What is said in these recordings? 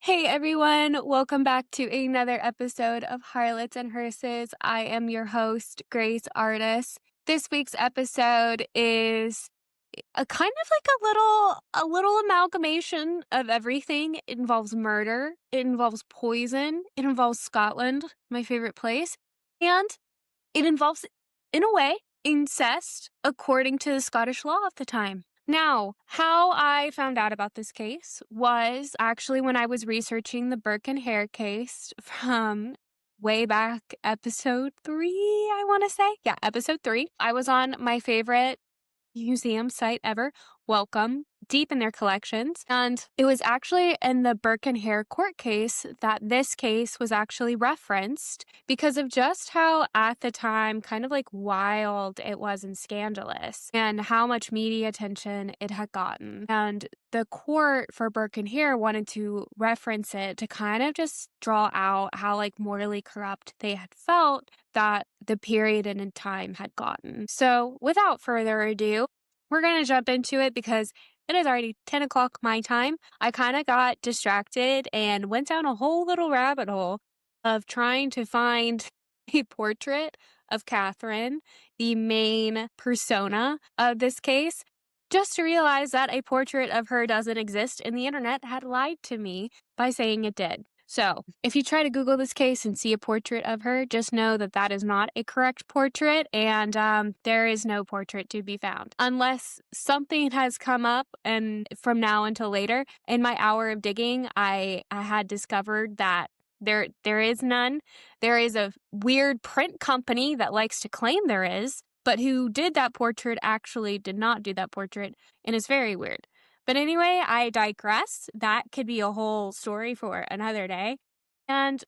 Hey everyone, welcome back to another episode of Harlots and Hearses. I am your host, Grace Artis. This week's episode is a kind of like a little amalgamation of everything. It involves murder, it involves poison, it involves Scotland, my favorite place, and it involves, in a way, incest according to the Scottish law of the time. Now, how I found out about this case was actually when I was researching the Burke and Hare case from way back episode 3, I want to say. Yeah, episode 3. I was on my favorite museum site ever, Welcome, deep in their collections. And it was actually in the Burke and Hare court case that this case was actually referenced because of just how, at the time, kind of like wild it was and scandalous and how much media attention it had gotten. And the court for Burke and Hare wanted to reference it to kind of just draw out how like morally corrupt they had felt that the period and in time had gotten. So without further ado, we're going to jump into it because it is already 10 o'clock my time. I kind of got distracted and went down a whole little rabbit hole of trying to find a portrait of Catherine, the main persona of this case, just to realize that a portrait of her doesn't exist and the internet had lied to me by saying it did. So, if you try to Google this case and see a portrait of her, just know that that is not a correct portrait and there is no portrait to be found. Unless something has come up and from now until later, in my hour of digging, I had discovered that there is none. There is a weird print company that likes to claim there is, but who did that portrait actually did not do that portrait, and it's very weird. But anyway, I digress. That could be a whole story for another day. And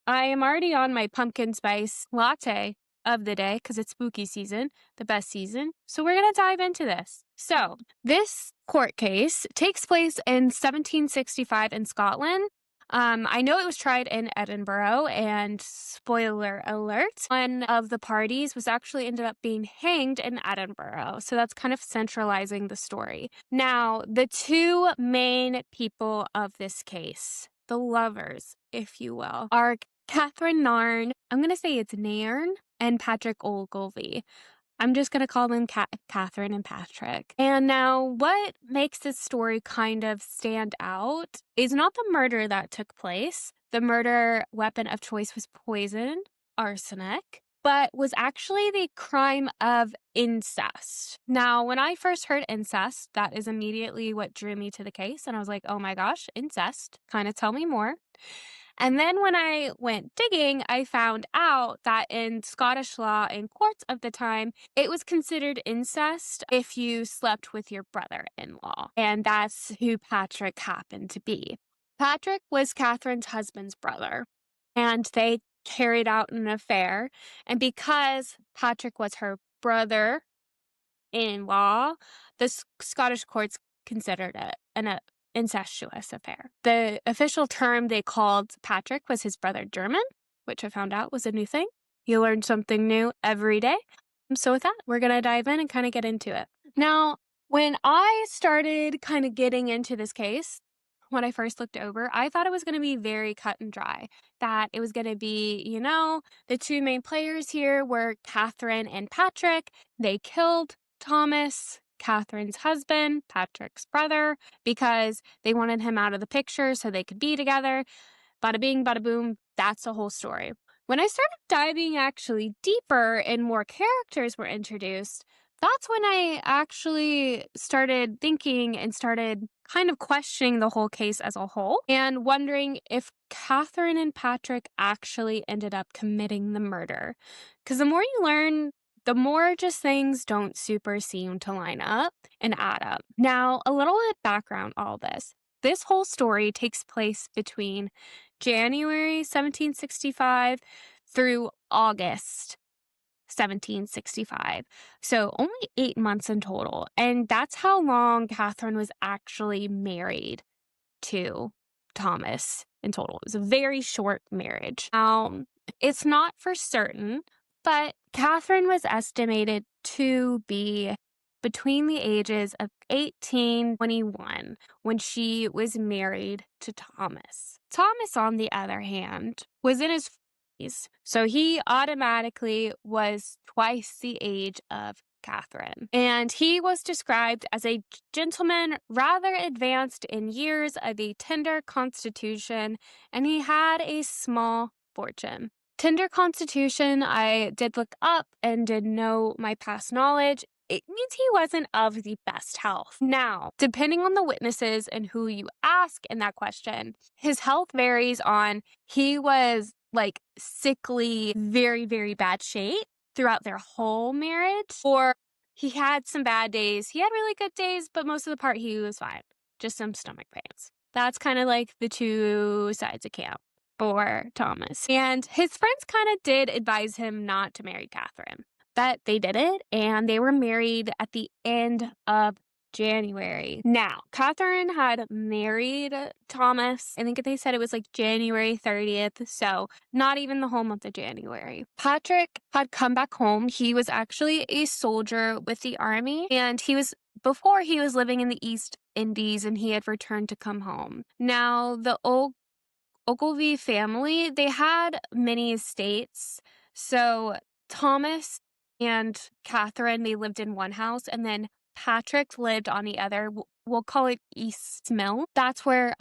I am already on my pumpkin spice latte of the day because it's spooky season, the best season. So we're going to dive into this. So this court case takes place in 1765 in Scotland. I know it was tried in Edinburgh, and spoiler alert, one of the parties was actually ended up being hanged in Edinburgh. So that's kind of centralizing the story. Now, the two main people of this case, the lovers, if you will, are Catherine Nairn. I'm going to say it's Nairn and Patrick Ogilvy. I'm just going to call them Catherine and Patrick. And now what makes this story kind of stand out is not the murder that took place. The murder weapon of choice was poison, arsenic, but was actually the crime of incest. Now, when I first heard incest, that is immediately what drew me to the case. And I was like, oh my gosh, incest. Kind of tell me more. And then when I went digging, I found out that in Scottish law and courts of the time, it was considered incest if you slept with your brother-in-law. And that's who Patrick happened to be. Patrick was Catherine's husband's brother, and they carried out an affair. And because Patrick was her brother-in-law, the Scottish courts considered it an incestuous affair. The official term they called Patrick was his brother German, which I found out was a new thing. You learn something new every day. So with that, we're going to dive in and kind of get into it. Now, when I started kind of getting into this case, when I first looked over, I thought it was going to be very cut and dry. That it was going to be, the two main players here were Catherine and Patrick. They killed Thomas, Catherine's husband, Patrick's brother, because they wanted him out of the picture so they could be together. Bada bing, bada boom, that's the whole story. When I started diving actually deeper and more characters were introduced, that's when I actually started thinking and started kind of questioning the whole case as a whole and wondering if Catherine and Patrick actually ended up committing the murder. Because the more you learn, the more just things don't super seem to line up and add up. Now, a little bit background all this. This whole story takes place between January 1765 through August 1765. So only 8 months in total. And that's how long Catherine was actually married to Thomas in total. It was a very short marriage. It's not for certain, but Catherine was estimated to be between the ages of 18 and 21 when she was married to Thomas. Thomas, on the other hand, was in his 40s, so he automatically was twice the age of Catherine. And he was described as a gentleman rather advanced in years, of a tender constitution, and he had a small fortune. Tender constitution, I did look up and did know my past knowledge. It means he wasn't of the best health. Now, depending on the witnesses and who you ask in that question, his health varies on he was like sickly, very, very bad shape throughout their whole marriage, or he had some bad days. He had really good days, but most of the part he was fine. Just some stomach pains. That's kind of like the two sides of camp for Thomas. And his friends kind of did advise him not to marry Catherine. But they did it, and they were married at the end of January. Now, Catherine had married Thomas. I think they said it was like January 30th, so not even the whole month of January. Patrick had come back home. He was actually a soldier with the army, and before he was living in the East Indies, and he had returned to come home. Now, the Ogilvy family, they had many estates. So Thomas and Catherine, they lived in one house, and then Patrick lived on the other. We'll call it East Mill. That's where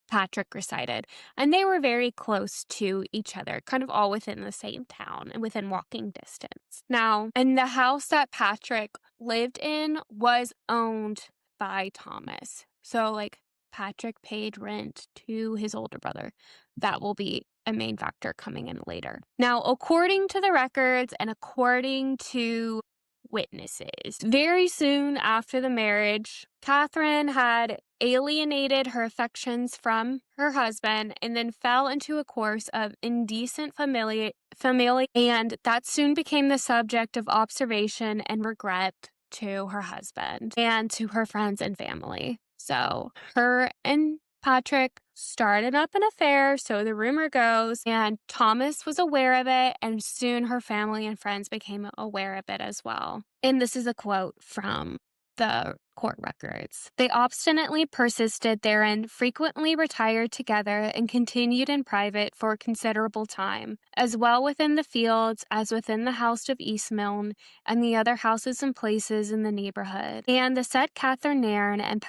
Patrick resided. And they were very close to each other, kind of all within the same town and within walking distance. Now, and the house that Patrick lived in was owned by Thomas. So, like, Patrick paid rent to his older brother. That will be a main factor coming in later. Now, according to the records and according to witnesses, very soon after the marriage, Catherine had alienated her affections from her husband and then fell into a course of indecent familiarity, and that soon became the subject of observation and regret to her husband and to her friends and family. So her and Patrick started up an affair, so the rumor goes, and Thomas was aware of it, and soon her family and friends became aware of it as well. And this is a quote from the court records. They obstinately persisted therein, frequently retired together, and continued in private for a considerable time, as well within the fields as within the house of East Milne and the other houses and places in the neighborhood. And the said Catherine Nairn and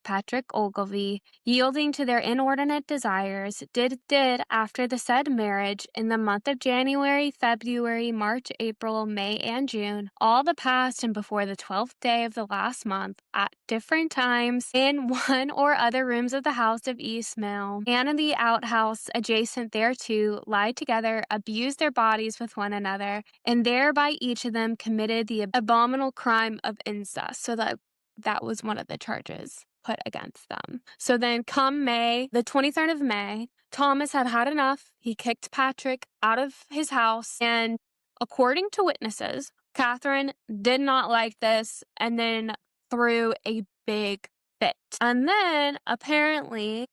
Patrick Ogilvy, yielding to their inordinate desires, did after the said marriage, in the month of January, February, March, April, May, and June, all the past and before the 12th day of the last month, at different times, in one or other rooms of the house of East Mill, and in the outhouse adjacent thereto, lie together, abused their bodies with one another, and thereby each of them committed the abominable crime of incest. So that was one of the charges put against them. So then come May, the 23rd of May, Thomas had had enough. He kicked Patrick out of his house. And according to witnesses, Catherine did not like this and then threw a big fit. And then apparently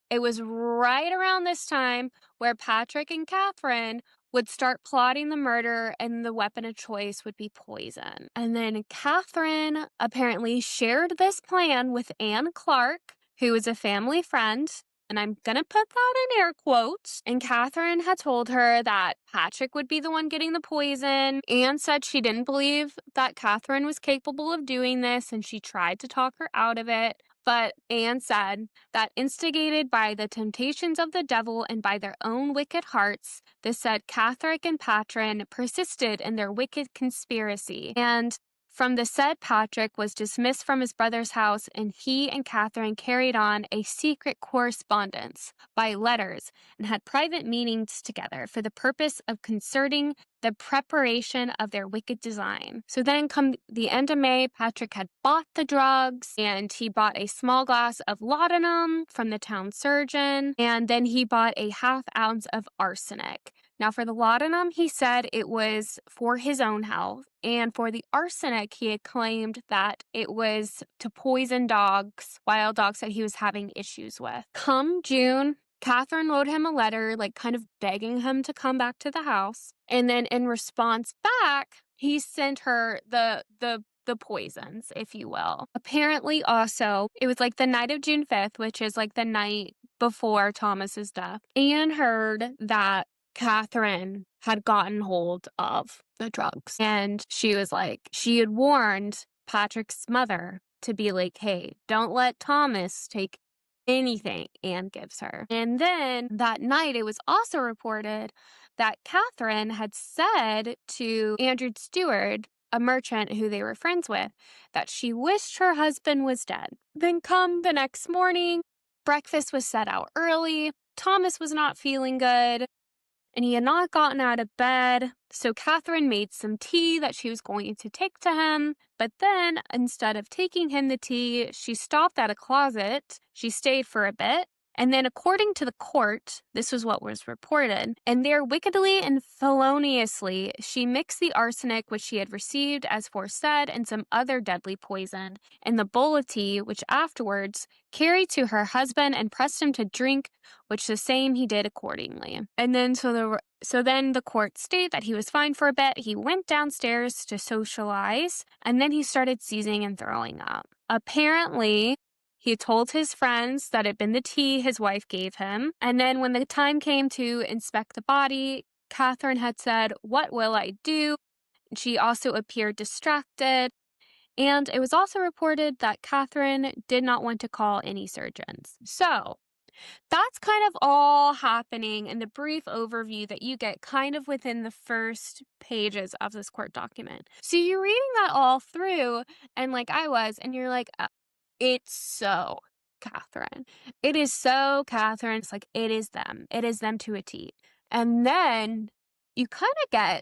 it was right around this time where Patrick and Catherine would start plotting the murder, and the weapon of choice would be poison. And then Catherine apparently shared this plan with Anne Clark, who was a family friend, and I'm going to put that in air quotes. And Catherine had told her that Patrick would be the one getting the poison. Anne said she didn't believe that Catherine was capable of doing this, and she tried to talk her out of it. But Anne said that instigated by the temptations of the devil and by their own wicked hearts, the said Catherine and Patron persisted in their wicked conspiracy. And from the said Patrick was dismissed from his brother's house, and he and Catherine carried on a secret correspondence by letters and had private meetings together for the purpose of concerting the preparation of their wicked design. So then come the end of May, Patrick had bought the drugs, and he bought a small glass of laudanum from the town surgeon, and then he bought a ½ ounce of arsenic. Now, for the laudanum, he said it was for his own health, and for the arsenic, he had claimed that it was to poison dogs, wild dogs that he was having issues with. Come June, Catherine wrote him a letter, like kind of begging him to come back to the house. And then in response back, he sent her the the poisons, if you will. Apparently also, it was like the night of June 5th, which is like the night before Thomas's death. Anne heard that Catherine had gotten hold of the drugs. And she was like, she had warned Patrick's mother to be like, hey, don't let Thomas take anything Anne gives her. And then that night, it was also reported that Catherine had said to Andrew Stewart, a merchant who they were friends with, that she wished her husband was dead. Then come the next morning, breakfast was set out early. Thomas was not feeling good, and he had not gotten out of bed. So Catherine made some tea that she was going to take to him. But then, instead of taking him the tea, she stopped at a closet. She stayed for a bit. And then, according to the court, this was what was reported. And there, wickedly and feloniously, she mixed the arsenic which she had received as foresaid and some other deadly poison in the bowl of tea, which afterwards carried to her husband and pressed him to drink, which the same he did accordingly. And then so then the court stated that he was fine for a bit. He went downstairs to socialize, and then he started seizing and throwing up. Apparently, he told his friends that it had been the tea his wife gave him. And then when the time came to inspect the body, Catherine had said, "What will I do?" She also appeared distracted. And it was also reported that Catherine did not want to call any surgeons. So that's kind of all happening in the brief overview that you get kind of within the first pages of this court document. So you're reading that all through, and like I was, and you're like, it's so Catherine. It is so Catherine. It's like, it is them. It is them to a T. And then you kind of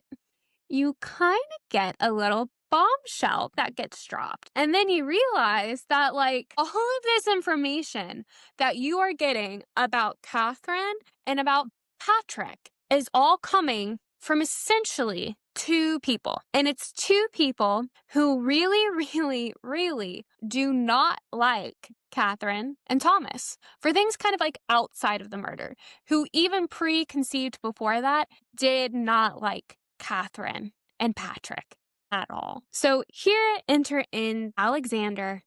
get a little bombshell that gets dropped. And then you realize that, like, all of this information that you are getting about Catherine and about Patrick is all coming from essentially two people. And it's two people who really, really, really do not like Catherine and Thomas for things kind of like outside of the murder, who even preconceived before that did not like Catherine and Patrick at all. So here enter in Alexander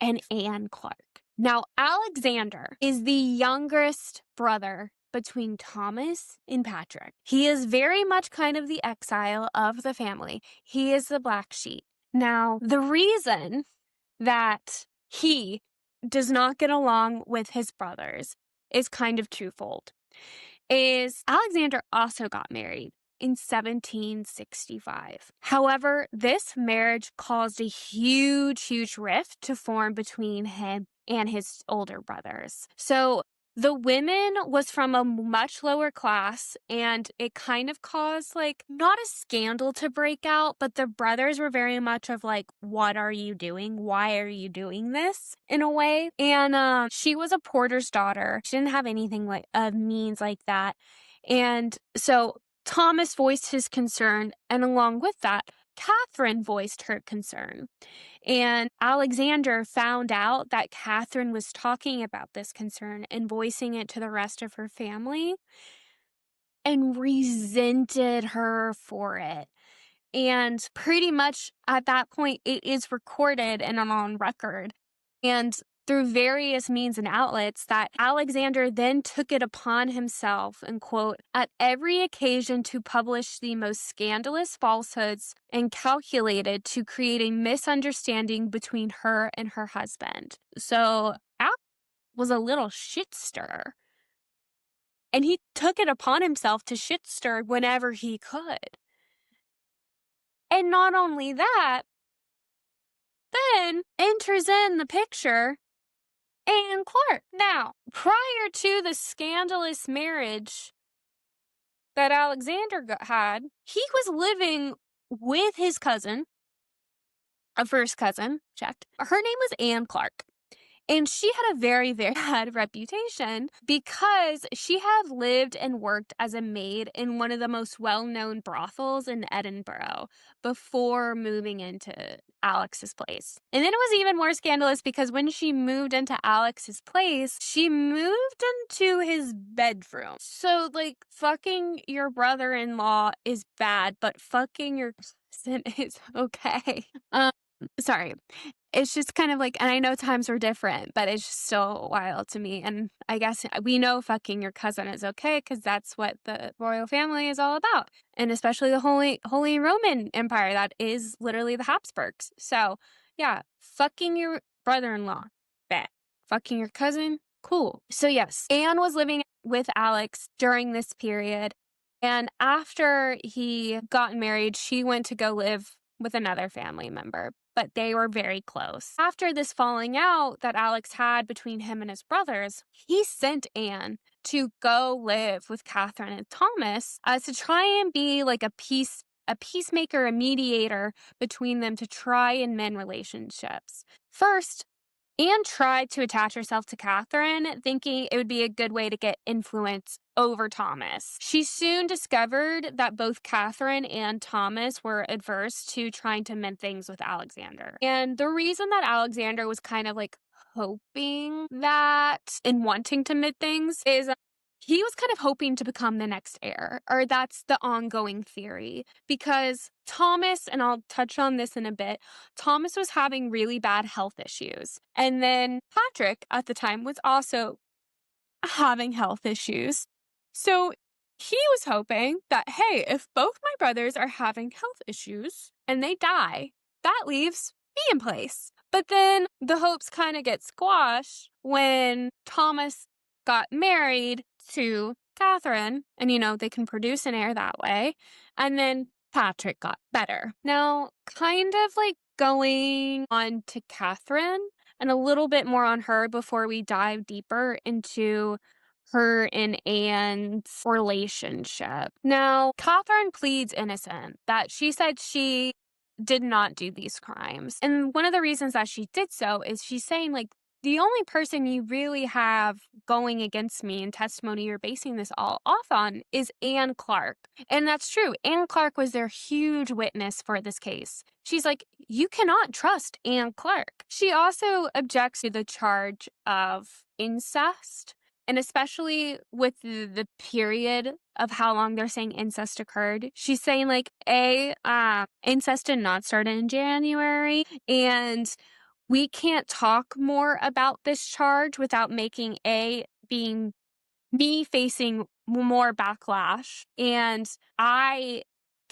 and Anne Clark. Now, Alexander is the youngest brother between Thomas and Patrick. He is very much kind of the exile of the family. He is the black sheep. Now, the reason that he does not get along with his brothers is kind of twofold. Is Alexander also got married in 1765. However, this marriage caused a huge rift to form between him and his older brothers. So the women was from a much lower class, and it kind of caused, like, not a scandal to break out, but the brothers were very much of like, what are you doing? Why are you doing this? In a way. And she was a porter's daughter. She didn't have anything like of means like that. And so Thomas voiced his concern, and along with that, Catherine voiced her concern. And Alexander found out that Catherine was talking about this concern and voicing it to the rest of her family and resented her for it. And pretty much at that point, it is recorded and on record. And through various means and outlets, that Alexander then took it upon himself, and quote, at every occasion to publish the most scandalous falsehoods and calculated to create a misunderstanding between her and her husband. So Alex was a little shit stirrer. And he took it upon himself to shit stir whenever he could. And not only that, then enters in the picture Anne Clark. Now, prior to the scandalous marriage that Alexander had, he was living with his cousin, a first cousin, checked. Her name was Anne Clark. And she had a very, very bad reputation because she had lived and worked as a maid in one of the most well-known brothels in Edinburgh before moving into Alex's place. And then it was even more scandalous because when she moved into Alex's place, she moved into his bedroom. So, like, fucking your brother-in-law is bad, but fucking your cousin is okay. sorry. It's just kind of like, and I know times were different, but it's just still wild to me. And I guess we know fucking your cousin is okay because that's what the royal family is all about. And especially the Holy Roman Empire, that is literally the Habsburgs. So yeah, fucking your brother-in-law, bet. Fucking your cousin, cool. So yes, Anne was living with Alex during this period. And after he got married, she went to go live with another family member, but they were very close. After this falling out that Alex had between him and his brothers, he sent Anne to go live with Catherine and Thomas to try and be like a peacemaker, a mediator between them to try and mend relationships. First, Anne tried to attach herself to Catherine, thinking it would be a good way to get influence over Thomas. She soon discovered that both Catherine and Thomas were adverse to trying to mend things with Alexander. And the reason that Alexander was kind of like hoping that and wanting to mend things is he was kind of hoping to become the next heir, or that's the ongoing theory, because Thomas, and I'll touch on this in a bit, Thomas was having really bad health issues. And then Patrick at the time was also having health issues. So he was hoping that, hey, if both my brothers are having health issues and they die, that leaves me in place. But then the hopes kind of get squashed when Thomas got married to Catherine, and they can produce an heir that way. And then Patrick got better. Now, kind of like going on to Catherine and a little bit more on her before we dive deeper into her and Anne's relationship. Now, Catherine pleads innocent, that she said she did not do these crimes. And one of the reasons that she did so is she's saying, like, the only person you really have going against me in testimony you're basing this all off on is Anne Clark. And that's true. Anne Clark was their huge witness for this case. She's like, you cannot trust Anne Clark. She also objects to the charge of incest. And especially with the period of how long they're saying incest occurred, she's saying, like, incest did not start in January, and we can't talk more about this charge without making being me facing more backlash, and I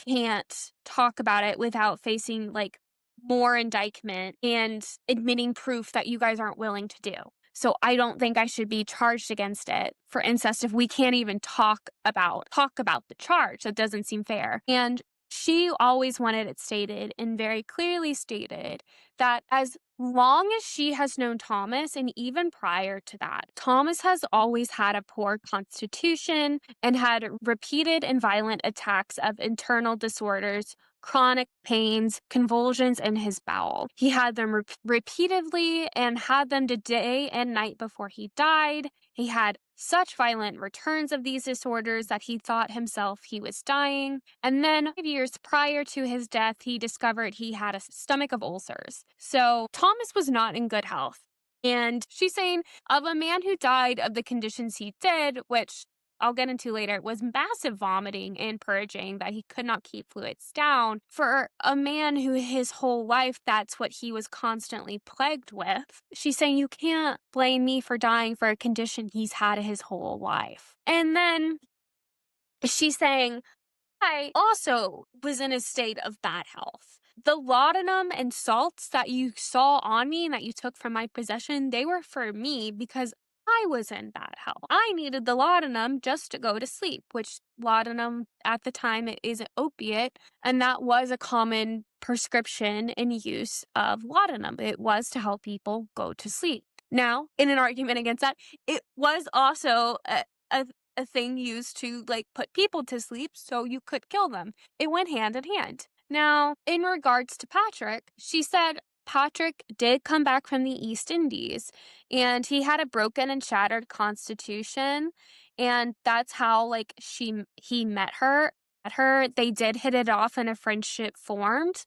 can't talk about it without facing like more indictment and admitting proof that you guys aren't willing to do. So I don't think I should be charged against it for incest if we can't even talk about the charge. That doesn't seem fair. And she always wanted it stated, and very clearly stated, that as long as she has known Thomas, and even prior to that, Thomas has always had a poor constitution and had repeated and violent attacks of internal disorders, chronic pains, convulsions in his bowel. He had them repeatedly and had them day and night before he died. He had such violent returns of these disorders that he thought himself he was dying. And then 5 years prior to his death, he discovered he had a stomach of ulcers. So Thomas was not in good health. And she's saying of a man who died of the conditions he did, which I'll get into later, was massive vomiting and purging, that he could not keep fluids down. For a man who his whole life, that's what he was constantly plagued with, she's saying you can't blame me for dying for a condition he's had his whole life. And then she's saying, I also was in a state of bad health. The laudanum and salts that you saw on me and that you took from my possession, they were for me because I was in bad health. I needed the laudanum just to go to sleep, which laudanum at the time is an opiate, and that was a common prescription and use of laudanum. It was to help people go to sleep. Now, in an argument against that, it was also a thing used to like put people to sleep so you could kill them. It went hand in hand. Now, in regards to Patrick, she said Patrick did come back from the East Indies and he had a broken and shattered constitution, and that's how like he met her. They did hit it off and a friendship formed.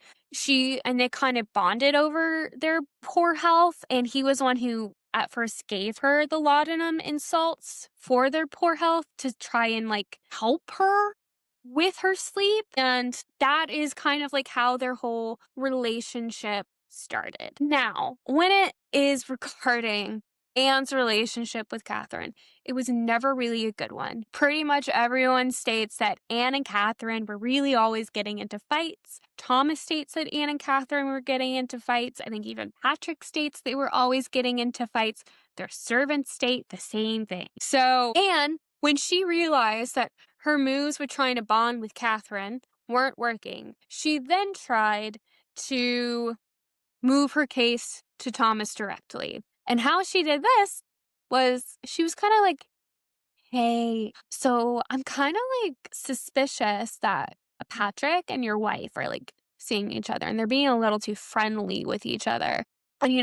And they kind of bonded over their poor health, and he was one who at first gave her the laudanum and salts for their poor health to try and like help her with her sleep. And that is kind of like how their whole relationship started. Now, when it is regarding Anne's relationship with Catherine, it was never really a good one. Pretty much everyone states that Anne and Catherine were really always getting into fights. Thomas states that Anne and Catherine were getting into fights. I think even Patrick states they were always getting into fights. Their servants state the same thing. So Anne, when she realized that her moves with trying to bond with Catherine weren't working, she then tried to move her case to Thomas directly. And how she did this was she was kind of like, hey, so I'm kind of like suspicious that Patrick and your wife are like seeing each other and they're being a little too friendly with each other. And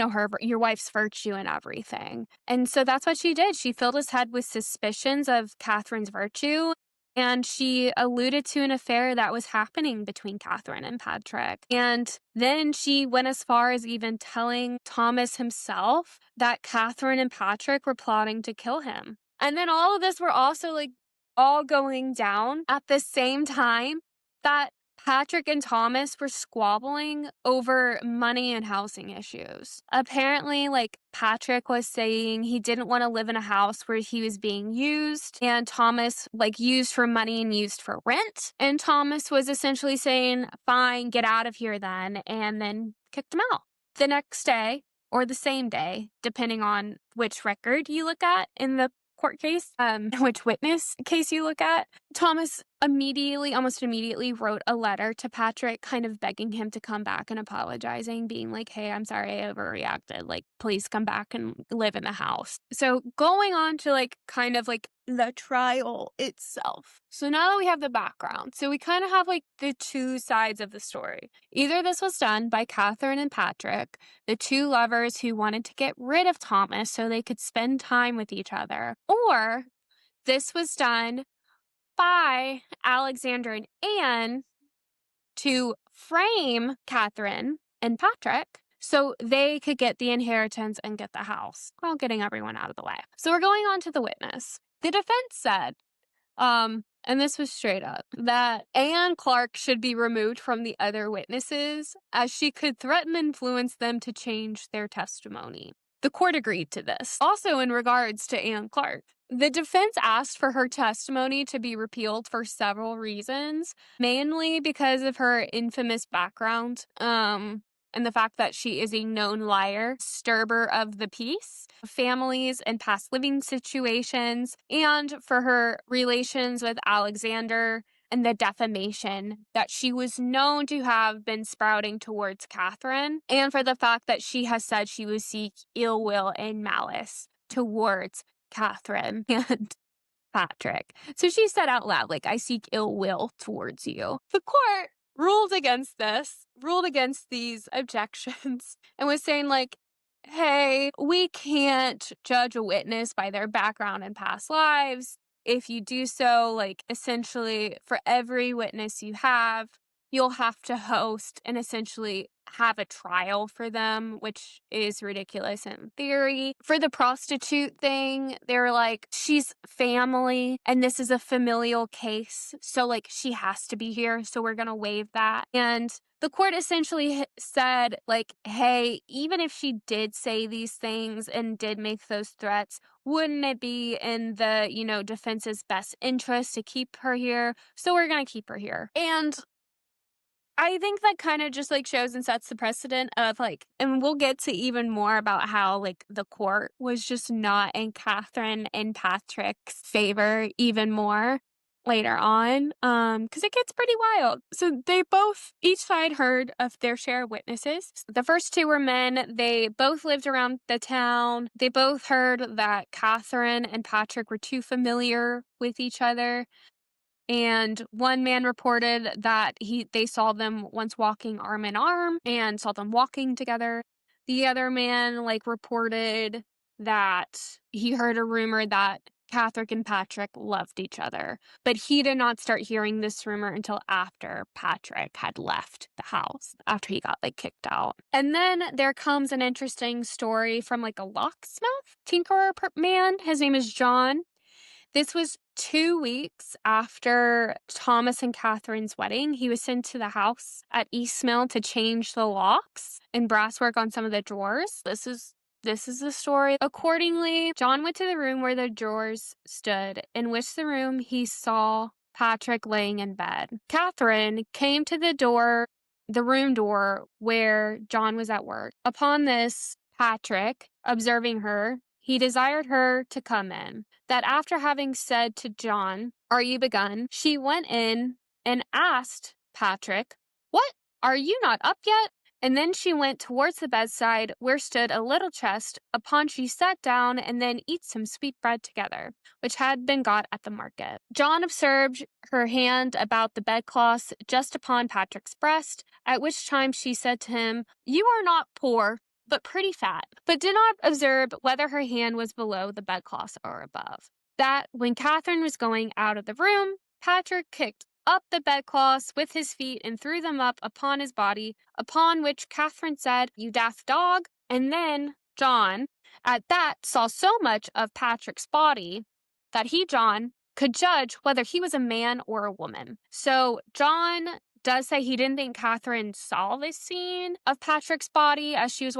your wife's virtue and everything. And so that's what she did. She filled his head with suspicions of Catherine's virtue. And she alluded to an affair that was happening between Catherine and Patrick. And then she went as far as even telling Thomas himself that Catherine and Patrick were plotting to kill him. And then all of this were also like all going down at the same time that Patrick and Thomas were squabbling over money and housing issues. Apparently, like, Patrick was saying he didn't want to live in a house where he was being used, and Thomas, like, used for money and used for rent. And Thomas was essentially saying, fine, get out of here then, and then kicked him out. The next day, or the same day, depending on which record you look at in the court case, which witness case you look at, Thomas almost immediately wrote a letter to Patrick kind of begging him to come back and apologizing, being like, hey, I'm sorry I overreacted. Like, please come back and live in the house. So going on to like kind of like the trial itself. So now that we have the background, so we kind of have like the two sides of the story. Either this was done by Catherine and Patrick, the two lovers who wanted to get rid of Thomas so they could spend time with each other, or this was done by Alexander and Anne to frame Catherine and Patrick so they could get the inheritance and get the house while getting everyone out of the way. So we're going on to the witness. The defense said, and this was straight up, that Anne Clark should be removed from the other witnesses as she could threaten and influence them to change their testimony. The court agreed to this. Also, in regards to Anne Clark, the defense asked for her testimony to be repealed for several reasons, mainly because of her infamous background, and the fact that she is a known liar, disturber of the peace, families and past living situations, and for her relations with Alexander and the defamation that she was known to have been sprouting towards Catherine, and for the fact that she has said she would seek ill will and malice towards Catherine and Patrick. So she said out loud, like, I seek ill will towards you. The court ruled against these objections, and was saying, like, hey, we can't judge a witness by their background and past lives. If you do so, like, essentially, for every witness you have, you'll have to host and essentially have a trial for them, which is ridiculous in theory. For the prostitute thing, they're like, she's family, and this is a familial case, so, like, she has to be here, so we're gonna waive that. And the court essentially said, like, hey, even if she did say these things and did make those threats, wouldn't it be in the, defense's best interest to keep her here? So we're going to keep her here. And I think that kind of just, like, shows and sets the precedent of, like, and we'll get to even more about how, like, the court was just not in Catherine and Patrick's favor even more later on, because it gets pretty wild. So each side heard of their share of witnesses. The first two were men. They both lived around the town. They both heard that Catherine and Patrick were too familiar with each other. And one man reported that they saw them once walking arm in arm and saw them walking together. The other man, like, reported that he heard a rumor that Patrick and Patrick loved each other, but he did not start hearing this rumor until after Patrick had left the house, after he got, like, kicked out. And then there comes an interesting story from, like, a locksmith, tinkerer man. His name is John. This was 2 weeks after Thomas and Catherine's wedding, he was sent to the house at East Mill to change the locks and brasswork on some of the drawers. This is the story. Accordingly, John went to the room where the drawers stood, in which the room he saw Patrick laying in bed. Catherine came to the room door where John was at work. Upon this, Patrick, observing her, he desired her to come in. That after having said to John, "Are you begun?" she went in and asked Patrick, "What? Are you not up yet?" And then she went towards the bedside where stood a little chest, upon she sat down and then eat some sweet bread together, which had been got at the market. John observed her hand about the bedcloths just upon Patrick's breast, at which time she said to him, "You are not poor, but pretty fat," but did not observe whether her hand was below the bedcloths or above. That when Catherine was going out of the room, Patrick kicked up the bedcloths with his feet and threw them up upon his body, upon which Catherine said, "You daft dog." And then John, at that, saw so much of Patrick's body that he, John, could judge whether he was a man or a woman. So John does say he didn't think Catherine saw this scene of Patrick's body as she was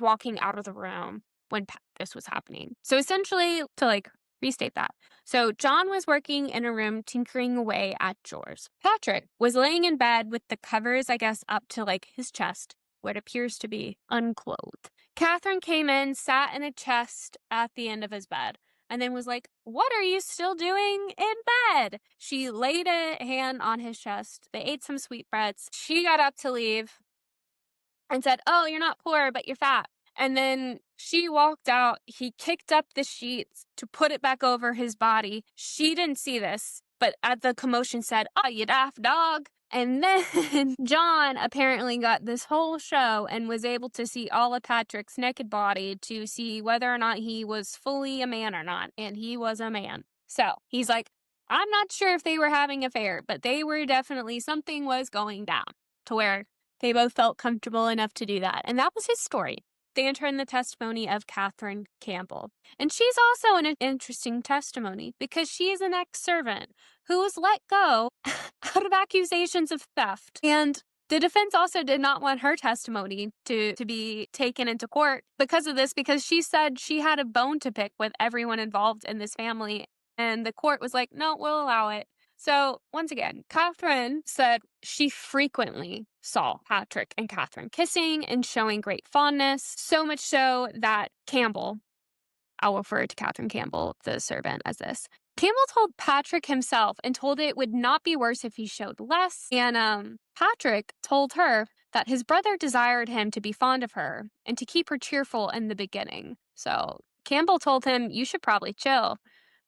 walking out of the room when this was happening. So essentially, to restate that. So John was working in a room tinkering away at drawers. Patrick was laying in bed with the covers, I guess, up to his chest, what appears to be unclothed. Catherine came in, sat in a chest at the end of his bed, and then was like, "What are you still doing in bed?" She laid a hand on his chest. They ate some sweetbreads. She got up to leave and said, "Oh, you're not poor, but you're fat." And then she walked out. He kicked up the sheets to put it back over his body. She didn't see this, but at the commotion said, "Oh, you daft dog." And then John apparently got this whole show and was able to see all of Patrick's naked body to see whether or not he was fully a man or not. And he was a man. So he's like, I'm not sure if they were having an affair, but they were definitely, something was going down to where they both felt comfortable enough to do that. And that was his story. They enter in the testimony of Catherine Campbell. And she's also an interesting testimony because she is an ex-servant who was let go out of accusations of theft. And the defense also did not want her testimony to be taken into court because of this, because she said she had a bone to pick with everyone involved in this family. And the court was like, no, we'll allow it. So, once again, Catherine said she frequently saw Patrick and Catherine kissing and showing great fondness, so much so that Campbell, I'll refer to Catherine Campbell, the servant, as this. Campbell told Patrick himself and told it would not be worse if he showed less. And Patrick told her that his brother desired him to be fond of her and to keep her cheerful in the beginning. So Campbell told him, you should probably chill.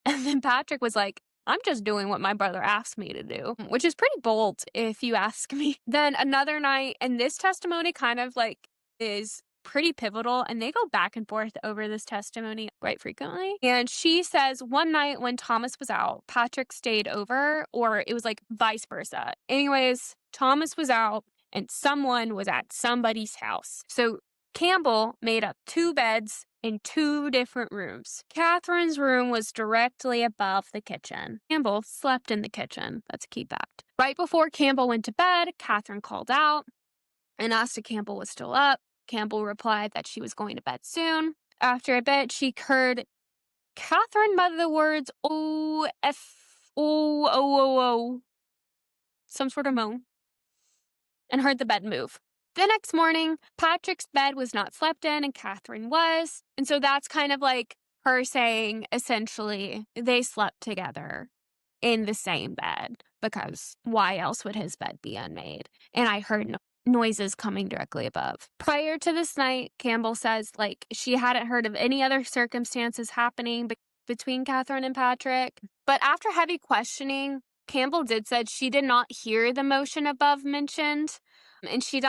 And then Patrick was like, I'm just doing what my brother asked me to do, which is pretty bold if you ask me. Then another night, and this testimony kind of is pretty pivotal, and they go back and forth over this testimony quite frequently. And she says one night when Thomas was out, Patrick stayed over, or it was vice versa. Anyways, Thomas was out and someone was at somebody's house. So Campbell made up 2 beds in 2 different rooms. Catherine's room was directly above the kitchen. Campbell slept in the kitchen. That's a key fact. Right before Campbell went to bed, Catherine called out and asked if Campbell was still up. Campbell replied that she was going to bed soon. After a bit, she heard Catherine mutter the words, "Oh, F, oh, oh, oh, oh," some sort of moan, and heard the bed move. The next morning, Patrick's bed was not slept in and Catherine was. And so that's kind of her saying, essentially, they slept together in the same bed because why else would his bed be unmade? And I heard noises coming directly above. Prior to this night, Campbell says, she hadn't heard of any other circumstances happening between Catherine and Patrick. But after heavy questioning, Campbell said she did not hear the motion above mentioned, and she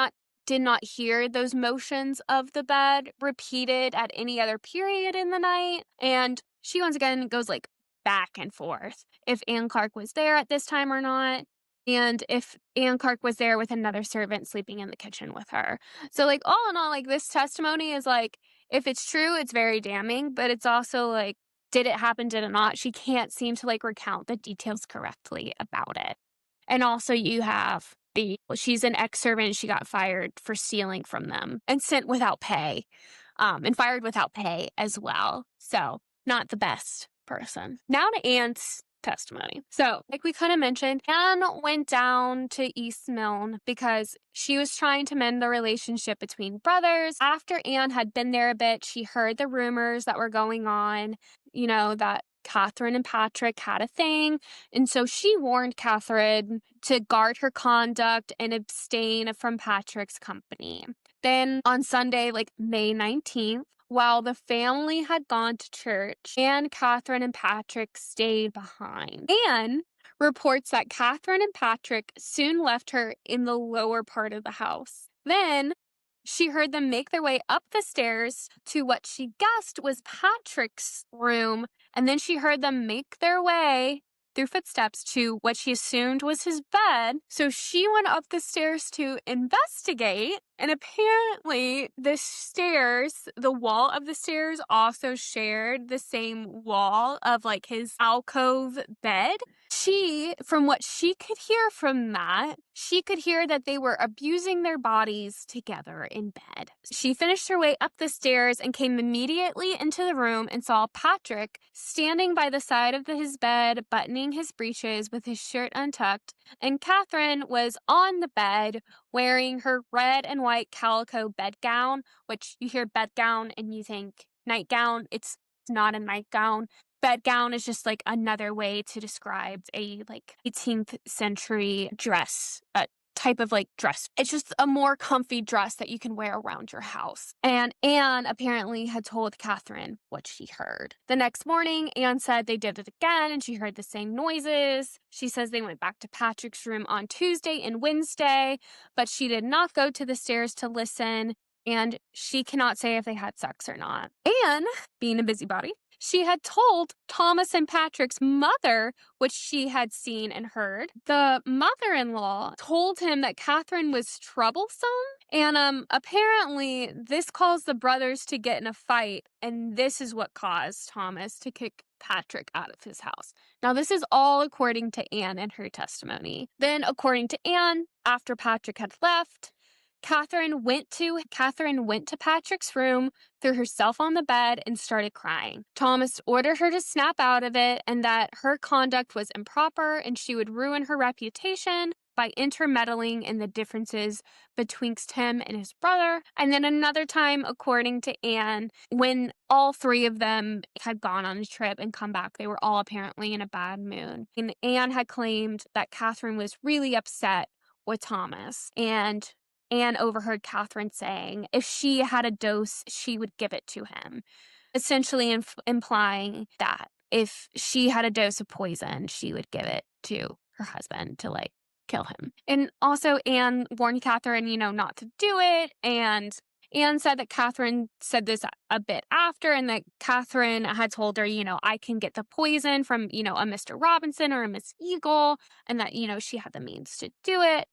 did not hear those motions of the bed repeated at any other period in the night. And she once again goes back and forth if Ann Clark was there at this time or not, and if Ann Clark was there with another servant sleeping in the kitchen with her. So all in all, this testimony is if it's true, it's very damning, but it's also did it happen, did it not? She can't seem to, like, recount the details correctly about it. And also you have she's an ex-servant, she got fired for stealing from them and sent without pay, and fired without pay as well. So, not the best person. Now to Anne's testimony. So, like we kind of mentioned, Anne went down to East Milne because she was trying to mend the relationship between brothers. After Anne had been there a bit, she heard the rumors that were going on, that Catherine and Patrick had a thing. And so she warned Catherine to guard her conduct and abstain from Patrick's company. Then on Sunday, like May 19th, while the family had gone to church, Anne, Catherine, and Patrick stayed behind. Anne reports that Catherine and Patrick soon left her in the lower part of the house. Then she heard them make their way up the stairs to what she guessed was Patrick's room, and then she heard them make their way through footsteps to what she assumed was his bed. So she went up the stairs to investigate, and apparently the wall of the stairs also shared the same wall of like his alcove bed. From what she could hear from that, she could hear that they were abusing their bodies together in bed. She finished her way up the stairs and came immediately into the room and saw Patrick standing by the side of his bed, buttoning his breeches with his shirt untucked, and Catherine was on the bed wearing her red and white calico bedgown, which you hear bedgown and you think nightgown. It's not a nightgown. Bedgown is just like another way to describe a like 18th century dress, a type of like dress. It's just a more comfy dress that you can wear around your house. And Anne apparently had told Catherine what she heard. The next morning, Anne said they did it again and she heard the same noises. She says they went back to Patrick's room on Tuesday and Wednesday, but she did not go to the stairs to listen, and she cannot say if they had sex or not. Anne, being a busybody, she had told Thomas and Patrick's mother what she had seen and heard. The mother-in-law told him that Catherine was troublesome, and apparently this caused the brothers to get in a fight, and this is what caused Thomas to kick Patrick out of his house. Now, this is all according to Anne and her testimony. Then, according to Anne, after Patrick had left, Catherine went to Patrick's room, threw herself on the bed, and started crying. Thomas ordered her to snap out of it and that her conduct was improper and she would ruin her reputation by intermeddling in the differences betwixt him and his brother. And then another time, according to Anne, when all three of them had gone on a trip and come back, they were all apparently in a bad mood. And Anne had claimed that Catherine was really upset with Thomas, and Anne overheard Catherine saying if she had a dose, she would give it to him, essentially implying that if she had a dose of poison, she would give it to her husband to, like, kill him. And also Anne warned Catherine, not to do it, and Anne said that Catherine said this a bit after, and that Catherine had told her, I can get the poison from, a Mr. Robinson or a Miss Eagle, and that, she had the means to do it.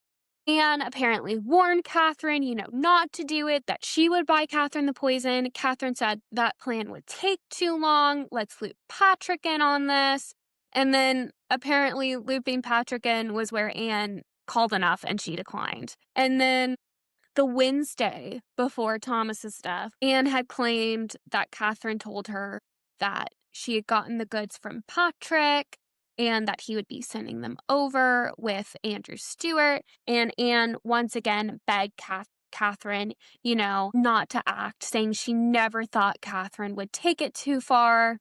Anne apparently warned Catherine, not to do it, that she would buy Catherine the poison. Catherine said that plan would take too long. Let's loop Patrick in on this. And then apparently looping Patrick in was where Anne called enough and she declined. And then the Wednesday before Thomas's death, Anne had claimed that Catherine told her that she had gotten the goods from Patrick and that he would be sending them over with Andrew Stewart. And Anne once again begged Catherine, not to act, saying she never thought Catherine would take it too far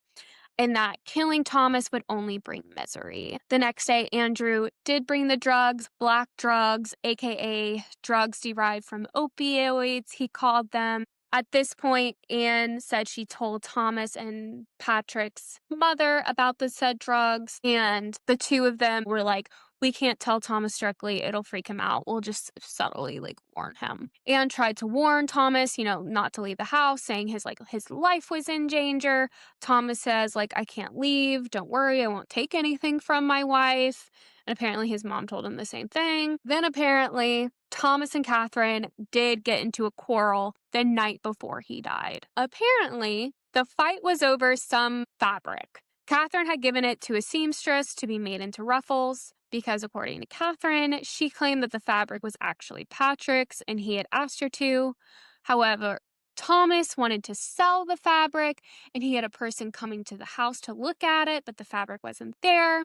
and that killing Thomas would only bring misery. The next day, Andrew did bring the drugs, black drugs, aka drugs derived from opioids, he called them. At this point, Anne said she told Thomas and Patrick's mother about the said drugs, and the two of them were like, we can't tell Thomas directly, it'll freak him out. We'll just subtly, warn him. Anne tried to warn Thomas, not to leave the house, saying his life was in danger. Thomas says, I can't leave. Don't worry, I won't take anything from my wife. And apparently his mom told him the same thing. Then apparently Thomas and Catherine did get into a quarrel the night before he died. Apparently, The fight was over some fabric. Catherine had given it to a seamstress to be made into ruffles because, according to Catherine, she claimed that the fabric was actually Patrick's and he had asked her to. However, Thomas wanted to sell the fabric and he had a person coming to the house to look at it, but the fabric wasn't there.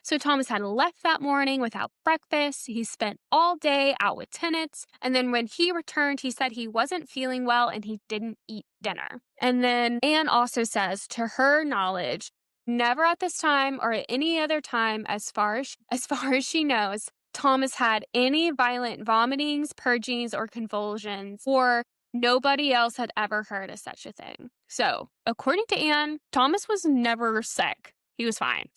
So Thomas had left that morning without breakfast. He spent all day out with tenants. And then when he returned, he said he wasn't feeling well and he didn't eat dinner. And then Anne also says, to her knowledge, never at this time or at any other time, as far as she knows, Thomas had any violent vomitings, purgings, or convulsions, or nobody else had ever heard of such a thing. So, according to Anne, Thomas was never sick. He was fine.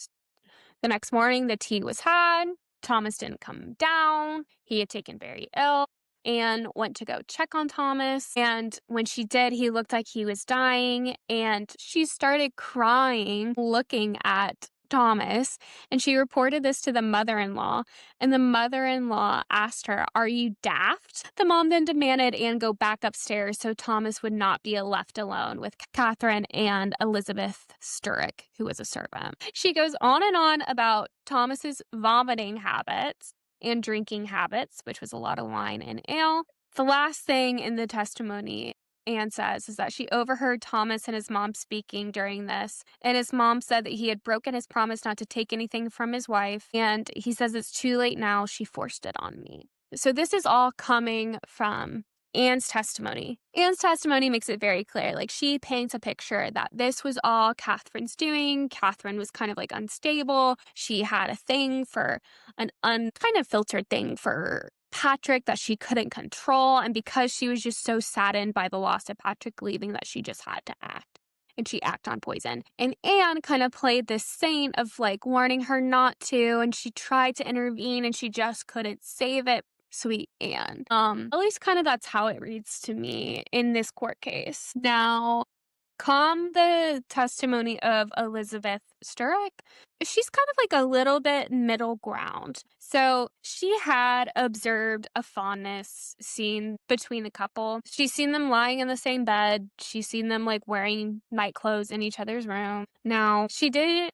The next morning, the tea was had. Thomas didn't come down. He had taken very ill. Anne went to go check on Thomas. And when she did, he looked like he was dying. And she started crying, looking at Thomas. And she reported this to the mother-in-law. And the mother-in-law asked her, "Are you daft?" The mom then demanded Anne go back upstairs so Thomas would not be left alone with Catherine and Elizabeth Sturrock, who was a servant. She goes on and on about Thomas's vomiting habits and drinking habits, which was a lot of wine and ale. The last thing in the testimony Anne says is that she overheard Thomas and his mom speaking during this, and his mom said that he had broken his promise not to take anything from his wife, and he says, "It's too late now, she forced it on me." So this is all coming from Anne's testimony. Anne's testimony makes it very clear. Like, she paints a picture that this was all Catherine's doing. Catherine was kind of like unstable. She had a thing for an kind of filtered thing for Patrick that she couldn't control. And because she was just so saddened by the loss of Patrick leaving, that she just had to act. And she acted on poison. And Anne kind of played this saint of like warning her not to. And she tried to intervene and she just couldn't save it. Sweet Anne. At least kind of that's how it reads to me in this court case. Now, come the testimony of Elizabeth Sturrock, she's kind of like a little bit middle ground. So she had observed a fondness scene between the couple. She's seen them lying in the same bed. She's seen them like wearing night clothes in each other's room. Now, she did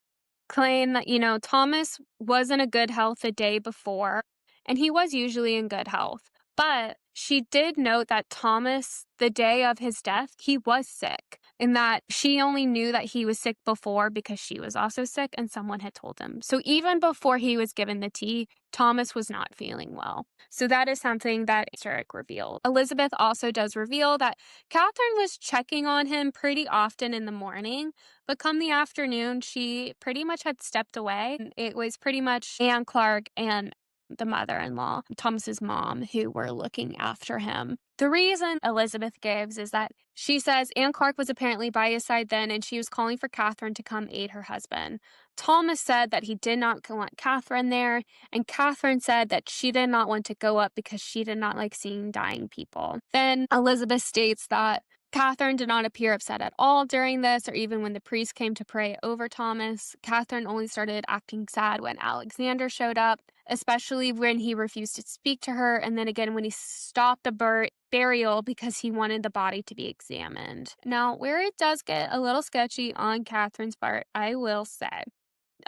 claim that, Thomas was in a good health the day before, and he was usually in good health. But she did note that Thomas, the day of his death, he was sick, and that she only knew that he was sick before because she was also sick and someone had told him. So even before he was given the tea, Thomas was not feeling well. So that is something that Sturrock revealed. Elizabeth also does reveal that Catherine was checking on him pretty often in the morning, but come the afternoon, she pretty much had stepped away. It was pretty much Anne Clark and the mother-in-law, Thomas's mom, who were looking after him. The reason Elizabeth gives is that she says Anne Clark was apparently by his side then, and she was calling for Catherine to come aid her husband. Thomas said that he did not want Catherine there, and Catherine said that she did not want to go up because she did not like seeing dying people. Then Elizabeth states that Catherine did not appear upset at all during this, or even when the priest came to pray over Thomas. Catherine only started acting sad when Alexander showed up, especially when he refused to speak to her, and then again when he stopped the burial because he wanted the body to be examined. Now, where it does get a little sketchy on Catherine's part, I will say,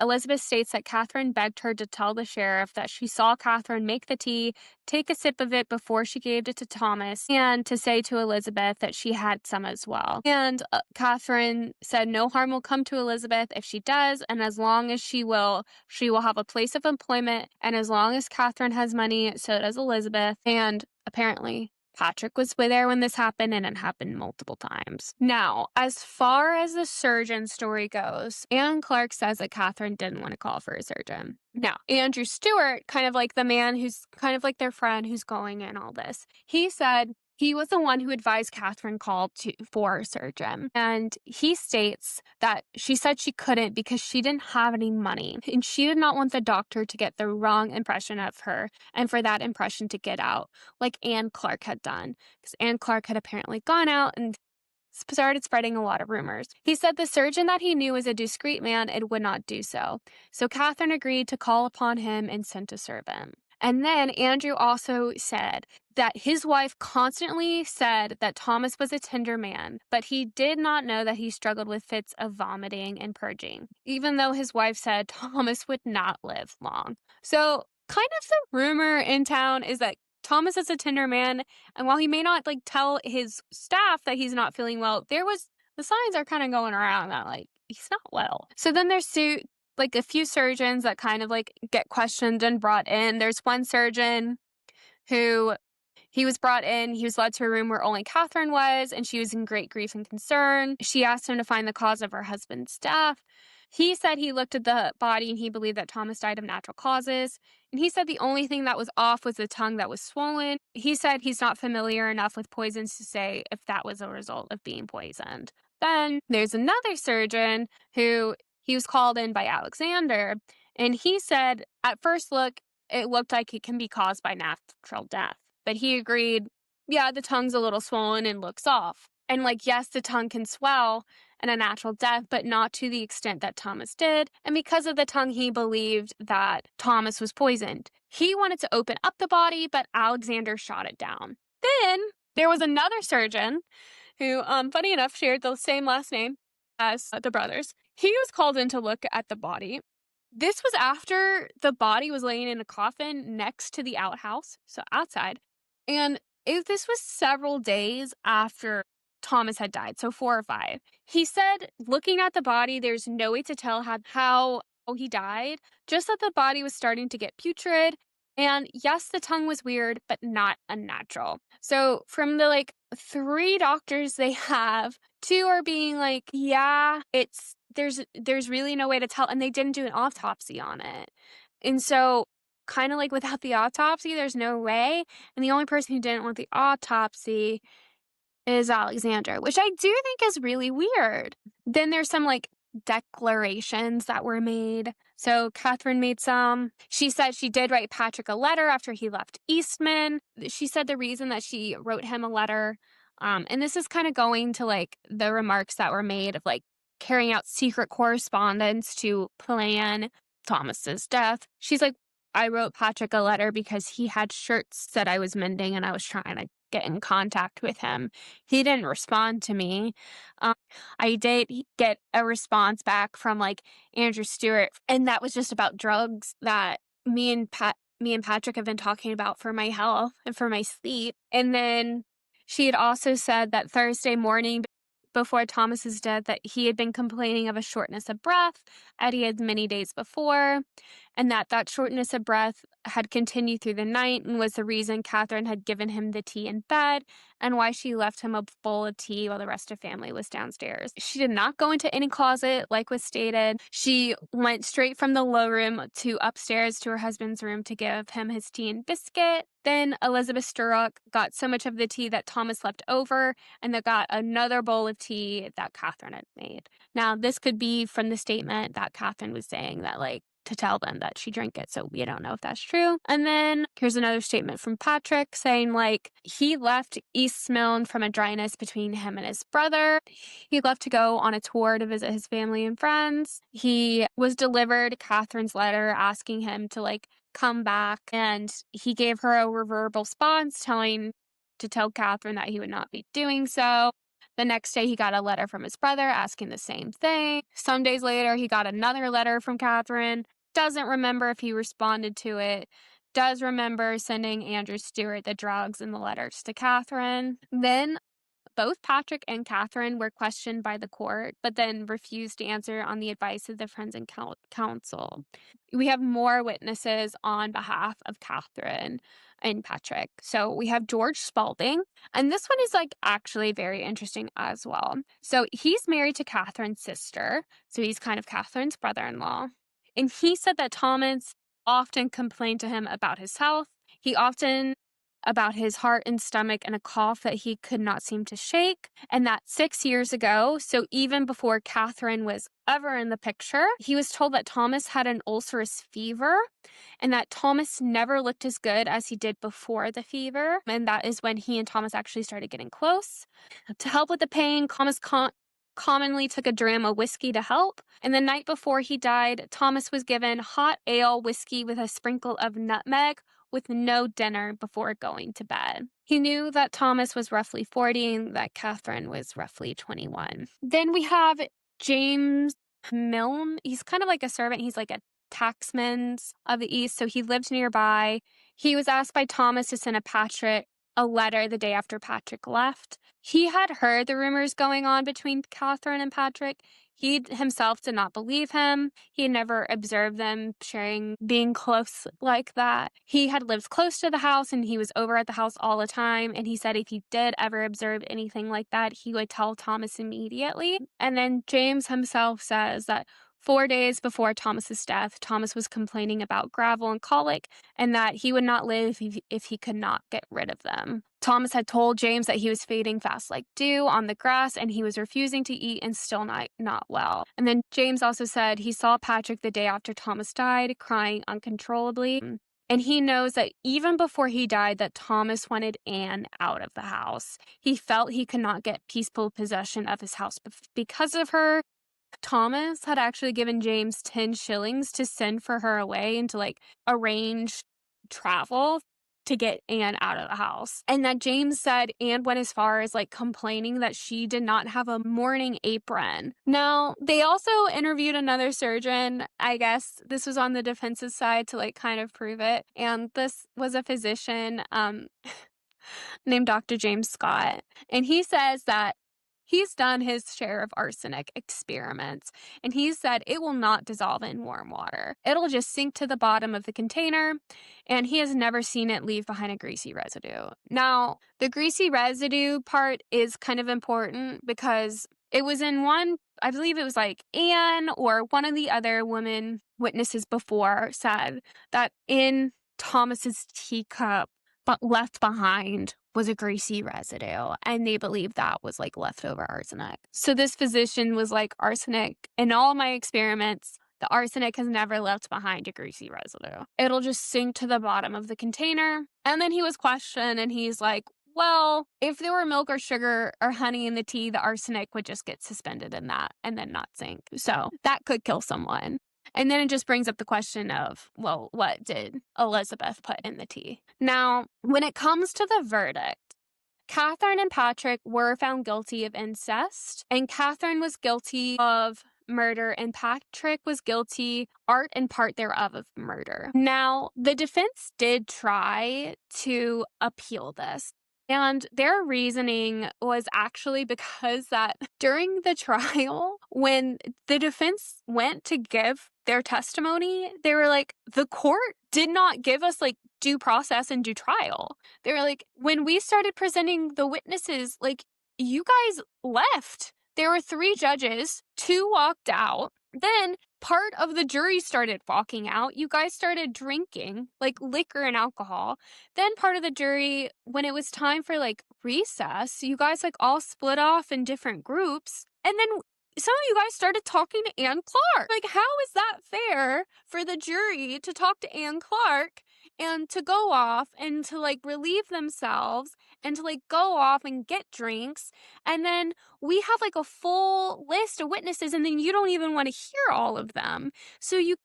Elizabeth states that Catherine begged her to tell the sheriff that she saw Catherine make the tea, take a sip of it before she gave it to Thomas, and to say to Elizabeth that she had some as well. And Catherine said no harm will come to Elizabeth if she does, and as long as she will have a place of employment, and as long as Catherine has money, so does Elizabeth. And apparently Patrick was there when this happened, and it happened multiple times. Now, as far as the surgeon story goes, Anne Clark says that Catherine didn't want to call for a surgeon. Now, Andrew Stewart, kind of like the man who's kind of like their friend who's going in all this, he said he was the one who advised Catherine called for a surgeon. And he states that she said she couldn't because she didn't have any money. And she did not want the doctor to get the wrong impression of her and for that impression to get out, like Anne Clark had done. Because Anne Clark had apparently gone out and started spreading a lot of rumors. He said the surgeon that he knew was a discreet man and would not do so. So Catherine agreed to call upon him and sent a servant. And then Andrew also said that his wife constantly said that Thomas was a tender man, but he did not know that he struggled with fits of vomiting and purging, even though his wife said Thomas would not live long. So, kind of the rumor in town is that Thomas is a tender man, and while he may not like tell his staff that he's not feeling well, the signs are kind of going around that like he's not well. So then there's like a few surgeons that kind of like get questioned and brought in. There's one surgeon who he was brought in. He was led to a room where only Catherine was, and she was in great grief and concern. She asked him to find the cause of her husband's death. He said he looked at the body and he believed that Thomas died of natural causes. And he said the only thing that was off was the tongue that was swollen. He said he's not familiar enough with poisons to say if that was a result of being poisoned. Then there's another surgeon who he was called in by Alexander, and he said at first look, it looked like it can be caused by natural death. But he agreed, yeah, the tongue's a little swollen and looks off. And like, yes, the tongue can swell in a natural death, but not to the extent that Thomas did. And because of the tongue, he believed that Thomas was poisoned. He wanted to open up the body, but Alexander shot it down. Then there was another surgeon who, funny enough, shared the same last name as the brothers. He was called in to look at the body. This was after the body was laying in a coffin next to the outhouse, so outside. And this was several days after Thomas had died, so 4 or 5. He said, looking at the body, there's no way to tell how he died, just that the body was starting to get putrid. And yes, the tongue was weird, but not unnatural. So from the 3 doctors they have, 2 are being like, yeah, there's really no way to tell, and they didn't do an autopsy on it. And so kind of like without the autopsy, there's no way. And the only person who didn't want the autopsy is Alexander, which I do think is really weird. Then there's some declarations that were made. So Catherine made some. She said she did write Patrick a letter after he left Eastman. She said the reason that she wrote him a letter, and this is kind of going to the remarks that were made of carrying out secret correspondence to plan Thomas's death. She's like, I wrote Patrick a letter because he had shirts that I was mending and I was trying to get in contact with him. He didn't respond to me. I did get a response back from Andrew Stewart, and that was just about drugs that me and Patrick have been talking about for my health and for my sleep. And then she had also said that Thursday morning before Thomas's death that he had been complaining of a shortness of breath as he had many days before, and that shortness of breath had continued through the night and was the reason Catherine had given him the tea in bed and why she left him a bowl of tea while the rest of family was downstairs. She did not go into any closet, like was stated. She went straight from the low room to upstairs to her husband's room to give him his tea and biscuit. Then Elizabeth Sturrock got so much of the tea that Thomas left over, and they got another bowl of tea that Catherine had made. Now, this could be from the statement that Catherine was saying that, to tell them that she drank it, so we don't know if that's true. And then here's another statement from Patrick saying, he left East Milne from a dryness between him and his brother. He left to go on a tour to visit his family and friends. He was delivered Catherine's letter asking him to, come back, and he gave her a verbal response to tell Catherine that he would not be doing so. The next day, he got a letter from his brother asking the same thing. Some days later, he got another letter from Catherine. Doesn't remember if he responded to it. Does remember sending Andrew Stewart the drugs and the letters to Catherine. Then both Patrick and Catherine were questioned by the court, but then refused to answer on the advice of the friends and counsel. We have more witnesses on behalf of Catherine and Patrick. So we have George Spalding, and this one is actually very interesting as well. So he's married to Catherine's sister, so he's kind of Catherine's brother-in-law. And he said that Thomas often complained to him about his health. He often about his heart and stomach and a cough that he could not seem to shake. And that 6 years ago, so even before Catherine was ever in the picture, he was told that Thomas had an ulcerous fever and that Thomas never looked as good as he did before the fever. And that is when he and Thomas actually started getting close. To help with the pain, Thomas commonly took a dram of whiskey to help. And the night before he died, Thomas was given hot ale whiskey with a sprinkle of nutmeg, with no dinner before going to bed. He knew that Thomas was roughly 40 and that Catherine was roughly 21. Then we have James Milne. He's kind of like a servant. He's like a taxman of the East, so he lived nearby. He was asked by Thomas to send Patrick a letter the day after Patrick left. He had heard the rumors going on between Catherine and Patrick. He himself did not believe him. He had never observed them being close like that. He had lived close to the house and he was over at the house all the time. And he said if he did ever observe anything like that, he would tell Thomas immediately. And then James himself says that 4 days before Thomas's death, Thomas was complaining about gravel and colic and that he would not live if he could not get rid of them. Thomas had told James that he was fading fast like dew on the grass and he was refusing to eat and still not well. And then James also said he saw Patrick the day after Thomas died, crying uncontrollably. And he knows that even before he died, that Thomas wanted Anne out of the house. He felt he could not get peaceful possession of his house because of her. Thomas had actually given James 10 shillings to send for her away and to arrange travel to get Anne out of the house. And that James said Anne went as far as complaining that she did not have a mourning apron. Now, they also interviewed another surgeon. I guess this was on the defense's side to kind of prove it. And this was a physician named Dr. James Scott. And he says that he's done his share of arsenic experiments, and he said it will not dissolve in warm water. It'll just sink to the bottom of the container, and he has never seen it leave behind a greasy residue. Now, the greasy residue part is kind of important because it was in I believe it was Anne or one of the other women witnesses before said that in Thomas's teacup, but left behind was a greasy residue, and they believe that was leftover arsenic. So this physician was arsenic, in all my experiments, the arsenic has never left behind a greasy residue. It'll just sink to the bottom of the container. And then he was questioned, and he's like, well, if there were milk or sugar or honey in the tea, the arsenic would just get suspended in that and then not sink. So that could kill someone. And then it just brings up the question of, well, what did Elizabeth put in the tea? Now, when it comes to the verdict, Catherine and Patrick were found guilty of incest, and Catherine was guilty of murder, and Patrick was guilty, art and part thereof, of murder. Now, the defense did try to appeal this. And their reasoning was actually because that during the trial, when the defense went to give their testimony, they were like, the court did not give us due process and due trial. They were like, when we started presenting the witnesses, you guys left. There were 3 judges, 2 walked out. Then part of the jury started walking out. You guys started drinking, liquor and alcohol. Then part of the jury, when it was time for recess, you guys all split off in different groups. And then some of you guys started talking to Anne Clark. How is that fair for the jury to talk to Anne Clark and to go off and to relieve themselves and to go off and get drinks? And then we have a full list of witnesses, and then you don't even want to hear all of them. So you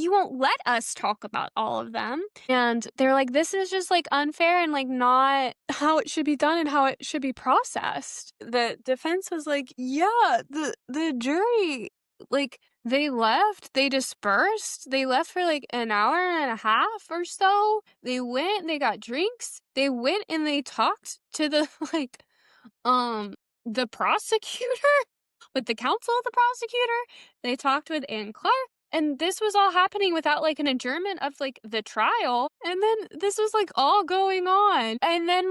won't let us talk about all of them. And they're like, this is just unfair and not how it should be done and how it should be processed. The defense was like, yeah, the jury, they left, they dispersed, they left for an hour and a half or so. They went, they got drinks, they went and they talked to the prosecutor, with the counsel of the prosecutor. They talked with Anne Clark. And this was all happening without an adjournment of the trial. And then this was all going on. And then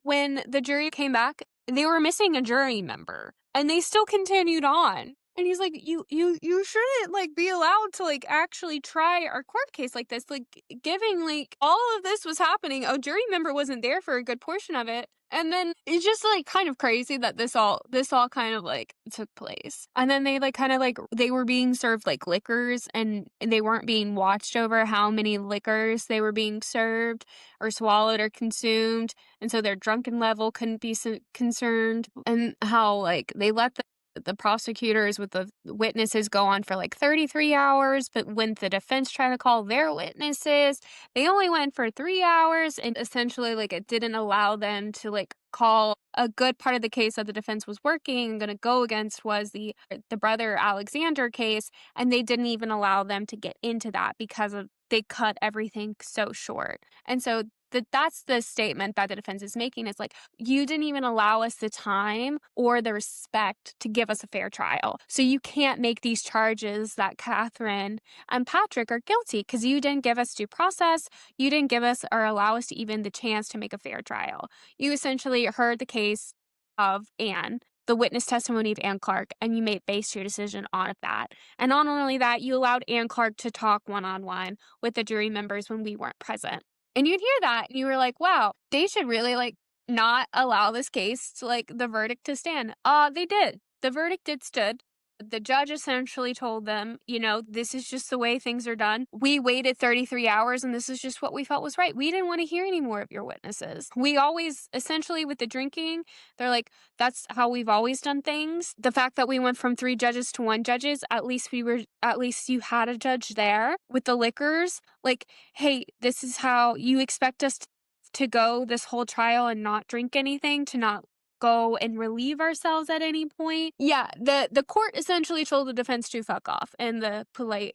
when the jury came back, they were missing a jury member, and they still continued on. And he's like, you shouldn't be allowed to actually try our court case like this. Giving all of this was happening. A jury member wasn't there for a good portion of it. And then it's just kind of crazy that this all kind of took place. And then they they were being served liquors, and they weren't being watched over how many liquors they were being served or swallowed or consumed. And so their drunken level couldn't be concerned, and how they let them the prosecutors with the witnesses go on for like 33 hours, but when the defense tried to call their witnesses, they only went for 3 hours, and essentially like it didn't allow them to like call a good part of the case that the defense was working and going to go against was the brother Alexander case, and they didn't even allow them to get into that because of they cut everything so short. And so that's the statement that the defense is making is like, you didn't even allow us the time or the respect to give us a fair trial. So you can't make these charges that Catherine and Patrick are guilty because you didn't give us due process. You didn't give us or allow us to even the chance to make a fair trial. You essentially heard the case of Anne, the witness testimony of Anne Clark, and you based your decision on that. And not only that, you allowed Anne Clark to talk one-on-one with the jury members when we weren't present. And you'd hear that, and you were like, wow, they should really, like, not allow this case to, like, the verdict to stand. They did. The verdict did stood. The judge essentially told them, this is just the way things are done. We waited 33 hours, and this is just what we felt was right. We didn't want to hear any more of your witnesses. We always, essentially, with the drinking, they're like, that's how we've always done things. The fact that we went from 3 judges to 1 judges, at least you had a judge there. With the liquors, like, hey, this is how you expect us to go this whole trial and not drink anything, to not go and relieve ourselves at any point. Yeah, the court essentially told the defense to fuck off in the polite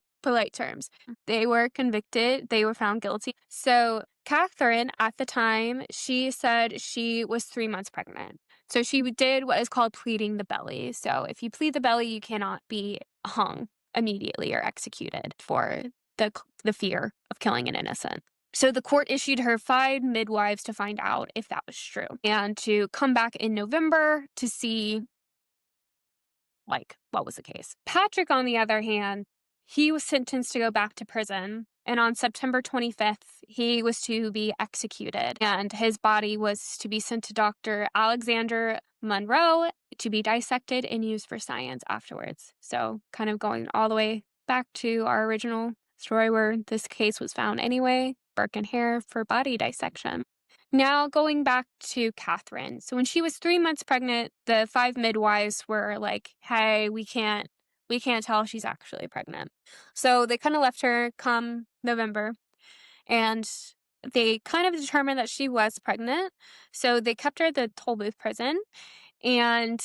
terms. They were convicted. They were found guilty. So Catherine, at the time, she said she was 3 months pregnant. So she did what is called pleading the belly. So if you plead the belly, you cannot be hung immediately or executed for the fear of killing an innocent. So the court issued her 5 midwives to find out if that was true and to come back in November to see, like, what was the case. Patrick, on the other hand, he was sentenced to go back to prison. And on September 25th, he was to be executed. And his body was to be sent to Dr. Alexander Monroe to be dissected and used for science afterwards. So kind of going all the way back to our original story where this case was found anyway. Burke and Hare for body dissection. Now going back to Catherine. So when she was 3 months pregnant, the 5 midwives were like, hey, we can't tell she's actually pregnant. So they kind of left her come November, and they kind of determined that she was pregnant. So they kept her at the Tollbooth prison, and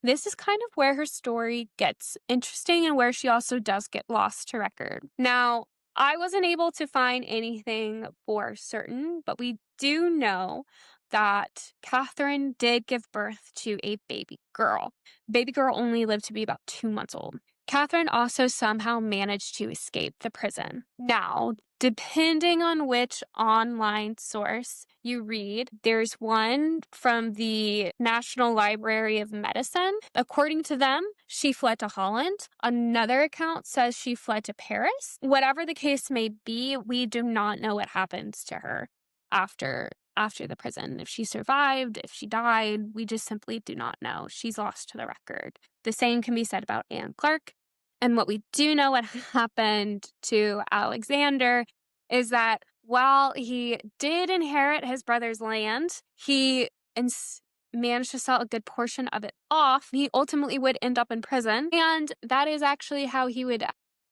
this is kind of where her story gets interesting and where she also does get lost to record. Now, I wasn't able to find anything for certain, but we do know that Catherine did give birth to a baby girl. Baby girl only lived to be about 2 months old. Catherine also somehow managed to escape the prison. Now, depending on which online source you read, there's one from the National Library of Medicine. According to them, she fled to Holland. Another account says she fled to Paris. Whatever the case may be, we do not know what happens to her after the prison. If she survived, if she died, we just simply do not know. She's lost to the record. The same can be said about Anne Clark. And what we do know what happened to Alexander is that while he did inherit his brother's land, he managed to sell a good portion of it off. He ultimately would end up in prison. And that is actually how he would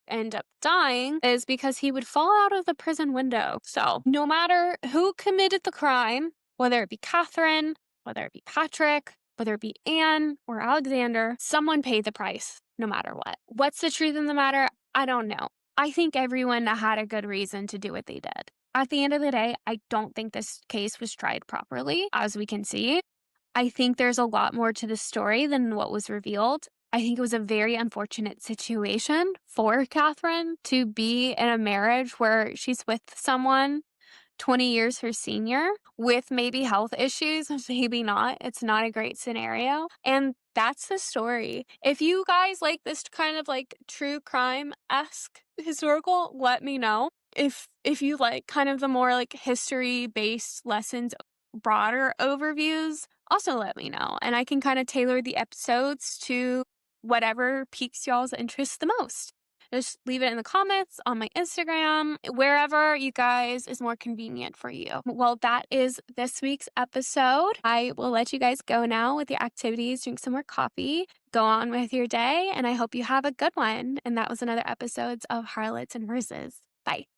end up dying, is because he would fall out of the prison window. So no matter who committed the crime, whether it be Catherine, whether it be Patrick, whether it be Anne or Alexander, someone paid the price no matter what. What's the truth in the matter? I don't know. I think everyone had a good reason to do what they did. At the end of the day, I don't think this case was tried properly, as we can see. I think there's a lot more to the story than what was revealed. I think it was a very unfortunate situation for Catherine to be in a marriage where she's with someone 20 years her senior with maybe health issues, maybe not. It's not a great scenario. And that's the story. If you guys like this kind of like true crime-esque historical, let me know. If you like kind of the more like history-based lessons, broader overviews, also let me know. And I can kind of tailor the episodes to whatever piques y'all's interest the most. just leave it in the comments on my Instagram, wherever you guys is more convenient for you. Well, that is this week's episode. I will let you guys go now with your activities, drink some more coffee, go on with your day, and I hope you have a good one. And that was another episode of Harlots and Hearses. Bye.